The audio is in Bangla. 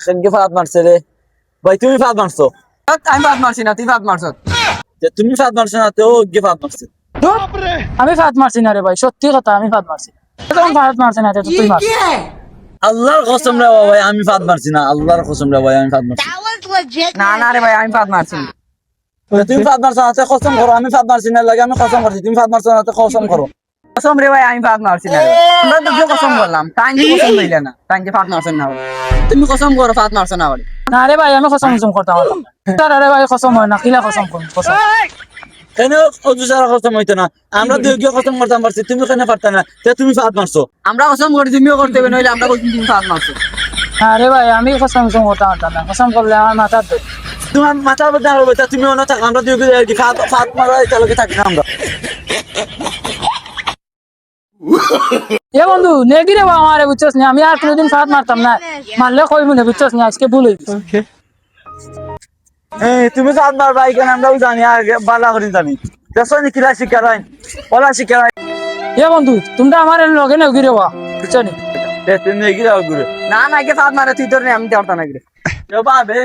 সেনকে ফাঁদ মারছে রে ভাই, তুমি ফাঁদ মারছো। আমি ফাঁদ মারছি না, তুই ফাঁদ মারছ। যে তুমি ফাঁদ মারছো না, তো ও গিয়ে ফাঁদ মারছে। আমি ফাঁদ মারছি না রে ভাই, সত্যি কথা আমি ফাঁদ মারছি। তখন ফাঁদ মারছি না, তো তুই মারছিস। আল্লাহর কসম রে ভাই, আমি ফাঁদ মারছি না, আল্লাহর কসম রে ভাই, আমি ফাঁদ মারছি। That was legit. না না রে ভাই, আমি ফাঁদ মারছি না। তুমি ফাঁদ মারছো না, তো কসম করো আমি ফাঁদ মারছি না, লাগে আমি কসম করছি। তুমি ফাঁদ মারছো না, তো কসম করো। কসম রে ভাই, আমি ফাঁদ মারছি না রে। আমরা তো কসম করলাম, টাইম কসম দিলে না, টাইম ফাঁদ মারছেন না বলে। তুমি কসম করো ফাঁদ মারছো না বলে। না রে ভাই, আমি কসম কসম করতে পারতাম না। আরে ভাই কসম হয় না, কিলা কসম করুন কসম। কেন অজুসারা কসম হইতো না? আমরা দুই গিয়ে কসম করতাম পারছি, তুমি কেন পারতা না? তো তুমি ফাঁদ মারছো। আমরা কসম করি, তুমিও করতে হবে, নইলে আমরা বলছি তুমি ফাঁদ মারছো। আরে ভাই আমি কসম কসম করতে পারতাম না, কসম করলে আমার মাথার দোষ। তোমার মাথার মধ্যে আর হবে, তা তুমি অন্য থাক, আমরা দুই গিয়ে ফাঁদ ফাঁদ মারা একালগে থাকি না আমরা। এ বন্ধু নেগি রে বাবা, আমারে বুঝছস না, আমি আর কোনোদিন ফাঁদ মারতাম না। মারলে কইবো না, বুঝছস না, আজকে ভুল হয়ে গেছে। তুমি ফাঁদ মারবা এখানে, আমরাও জানি, আর বালা করে জানি। দেখো নি কিলা শিকারাই, ওলা শিকারাই। এ বন্ধু তোমরা আমার লগে নেগি রে বাবা, বুঝছো নি? তুমি এগিয়ে যাও ঘুরে। না না, কে ফাঁদ মারে তুই তোর, আমি দেওয়ার না। বাবে